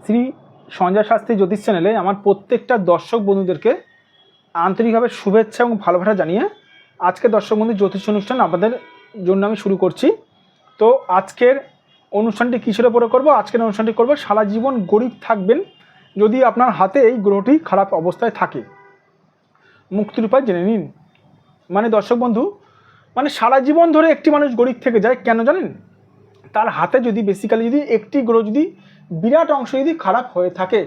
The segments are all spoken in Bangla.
শ্রী সঞ্জয় শাস্ত্রী জ্যোতিষ চ্যানেলে আমার প্রত্যেকটা দর্শক বন্ধুদেরকে আন্তরিকভাবে শুভেচ্ছা এবং ভালোবাসা জানিয়ে আজকে দর্শক বন্ধু জ্যোতিষ অনুষ্ঠান আপনাদের জন্য আমি শুরু করছি। তো আজকের অনুষ্ঠানটি কিসের উপরে করব? আজকের অনুষ্ঠানটি করব সারা জীবন গরিব থাকবেন যদি আপনার হাতে এই গ্রহটি খারাপ অবস্থায় থাকে। মুক্তির উপায় জেনে নিন। মানে দর্শক বন্ধু, মানে সারা জীবন ধরে একটি মানুষ গরিব থেকে যায় কেন জানেন? তার হাতে যদি বেসিক্যালি যদি একটি গ্রহ যদি বিরাট অংশ যদি খারাপ হয়ে থাকে।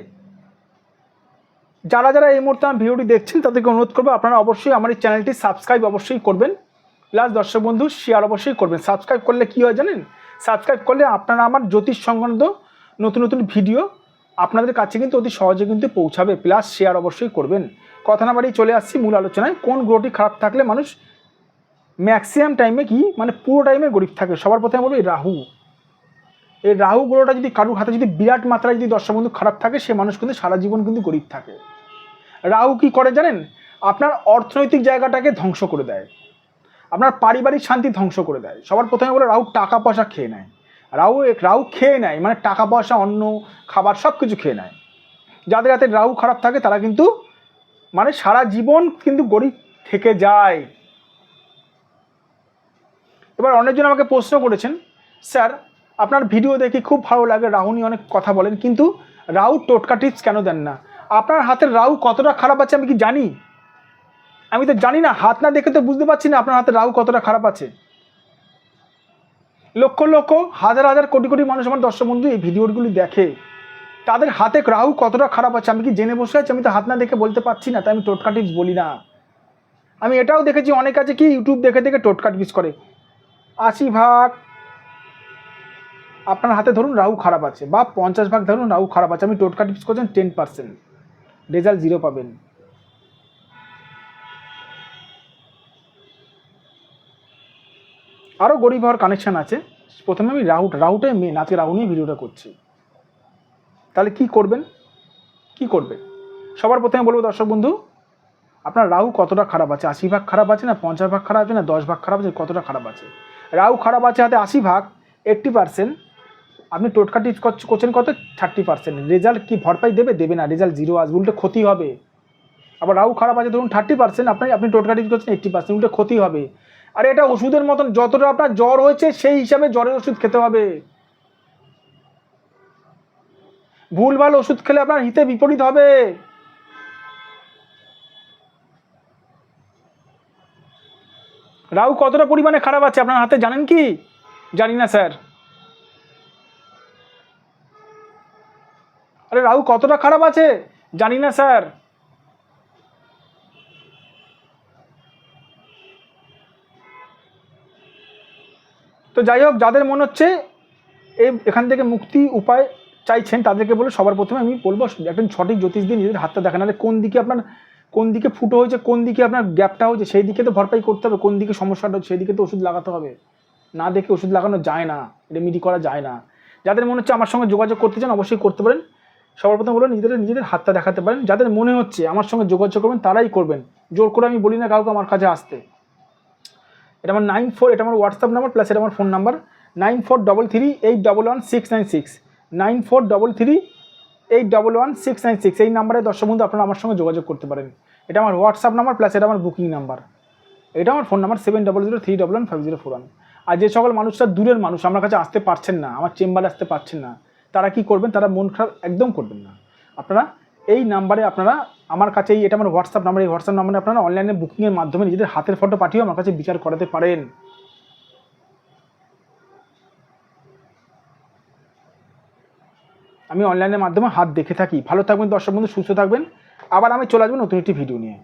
যারা যারা এই মুহূর্তে আমার ভিডিওটি দেখছেন তাদেরকে অনুরোধ করবো আপনারা অবশ্যই আমার এই চ্যানেলটি সাবস্ক্রাইব অবশ্যই করবেন, প্লাস দর্শক বন্ধু শেয়ার অবশ্যই করবেন। সাবস্ক্রাইব করলে কী হয় জানেন? সাবস্ক্রাইব করলে আপনারা আমার জ্যোতিষ সংক্রান্ত নতুন নতুন ভিডিও আপনাদের কাছে কিন্তু অতি সহজে কিন্তু পৌঁছাবে, প্লাস শেয়ার অবশ্যই করবেন। কথা না বাড়িয়ে চলে আসছি মূল আলোচনায়। কোন গ্রহটি খারাপ থাকলে মানুষ ম্যাক্সিমাম টাইমে কি মানে পুরো টাইমে গরিব থাকে? সবার প্রথমে বলবো এই রাহু। এই রাহু গ্রহটা যদি কারুর হাতে যদি বিরাট মাত্রায় যদি দর্শক বন্ধু খারাপ থাকে, সে মানুষ কিন্তু সারা জীবন কিন্তু গরিব থাকে। রাহু কি করে জানেন? আপনার অর্থনৈতিক জায়গাটাকে ধ্বংস করে দেয়, আপনার পারিবারিক শান্তি ধ্বংস করে দেয়। সবার প্রথমে বলে রাহু টাকা পয়সা খেয়ে নেয়। রাহু খেয়ে নেয় মানে টাকা পয়সা, অন্ন, খাবার সব কিছু খেয়ে নেয়। যাদের হাতে রাহু খারাপ থাকে তারা কিন্তু মানে সারা জীবন কিন্তু গরিব থেকে যায়। এবার অনেকজন আমাকে প্রশ্ন করেছেন, স্যার আপনার ভিডিও দেখে খুব ভালো লাগে, রাহু নিয়ে অনেক কথা বলেন, কিন্তু রাহু টোটকা টিপস কেন দেন না? আপনার হাতের রাহু কতটা খারাপ আছে আমি কি জানি? আমি তো জানি না। হাত না দেখে তো বুঝতে পারছি না আপনার হাতের রাহু কতটা খারাপ আছে। লক্ষ লক্ষ হাজার হাজার কোটি কোটি মানুষ আমার দর্শক বন্ধু এই ভিডিওগুলি দেখে, তাদের হাতে রাহু কতটা খারাপ আছে আমি কি জেনে বসে আছি? আমি তো হাত না দেখে বলতে পারছি না, তাই আমি টোটকা টিপস বলি না। আমি এটাও দেখেছি অনেক আছে কি ইউটিউব দেখে দেখে টোটকা টিপস করে। 80% আপনার হাতে ধরুন রাহু খারাপ আছে, বা 50% ধরুন রাহু খারাপ আছে, আমি টোটকা টিপস করছেন 10%, রেজাল্ট 0 পাবেন। আরও গরিব হওয়ার কানেকশান আছে। প্রথমে আমি রাহুটাই মেন, আজকে রাহু নিয়ে ভিডিওটা করছি। তাহলে কি করবেন? কি করবে? সবার প্রথমে বলবো দর্শক বন্ধু, আপনার রাহু কতটা খারাপ আছে? 80% খারাপ আছে না 50% খারাপ আছে না 10% খারাপ আছে? কতটা খারাপ আছে? রাহু খারাপ আছে হাতে 80%, 80%। আপনি টোটকা টিপস করছেন কত? 30%। রেজাল্ট কি ভরপাই দেবে? দেবে না, রেজাল্ট 0 আসবে, উল্টে ক্ষতি হবে। আবার রাহু খারাপ আছে ধরুন 30%, আপনি টোটকা টিপস করছেন 80%, উল্টে ক্ষতি হবে। আর এটা ওষুধের মতন, যতটা আপনার জ্বর হয়েছে সেই হিসাবে জ্বরের ওষুধ খেতে হবে। ভুলভাল ওষুধ খেলে আপনার হিতে বিপরীত হবে। রাহু কতটা পরিমাণে খারাপ আছে আপনার হাতে জানেন কি? জানি না স্যার। আরে রাহু কতটা খারাপ আছে? জানি না স্যার। তো যাই হোক, যাদের মনে হচ্ছে এখান থেকে মুক্তি উপায় চাইছেন তাদেরকে বলে সবার প্রথমে আমি বলবো একজন সঠিক জ্যোতিষ দিয়ে নিজেদের হাতটা দেখান। আরে কোন দিকে আপনার কোন দিকে ফুটো হয়েছে, কোন দিকে আপনার গ্যাপটা হয়েছে সেই দিকে তো ভরপাই করতে হবে। কোন দিকে সমস্যাটা হচ্ছে সেই দিকে তো ওষুধ লাগাতে হবে। না দেখে ওষুধ লাগানো যায় না, রেমিডি করা যায় না। যাদের মনে হচ্ছে আমার সঙ্গে যোগাযোগ করতে চান অবশ্যই করতে পারেন। সবার প্রথমে বলুন নিজেদের হাতটা দেখাতে পারেন। যাদের মনে হচ্ছে আমার সঙ্গে যোগাযোগ করবেন তারাই করবেন, জোর করে আমি বলি না কাউকে আমার কাছে আসতে। এটা আমার 94, এটা আমার হোয়াটসঅ্যাপ নাম্বার, প্লাস এটা আমার ফোন নাম্বার 9433811696, 9433811696। এই নাম্বারে দর্শক বন্ধু আপনারা আমার সঙ্গে যোগাযোগ করতে পারেন। এটা আমার হোয়াটসঅ্যাপ নাম্বার, প্লাস এটা আমার বুকিং নাম্বার। এটা আমার ফোন নাম্বার 7003115041। আর যে সকল মানুষরা দূরের মানুষ আমার কাছে আসতে পারছেন না, আমার চেম্বারে আসতে পারছেন না, তারা কি করবেন? তারা মন খারাপ একদম করবেন না। আপনারা এই নাম্বারে আপনারা আমার কাছে, এটা আমার হোয়াটসঅ্যাপ নাম্বার, এই হোয়াটসঅ্যাপ নাম্বারে আপনারা অনলাইনে বুকিংয়ের মাধ্যমে নিজেদের হাতের ফটো পাঠিয়ে আমার কাছে বিচার করাতে পারেন। আমি অনলাইনের মাধ্যমে হাত দেখে থাকি। ভালো থাকবেন দর্শক বন্ধু, সুস্থ থাকবেন। আবার আমি চলে আসবো নতুন একটি ভিডিও নিয়ে।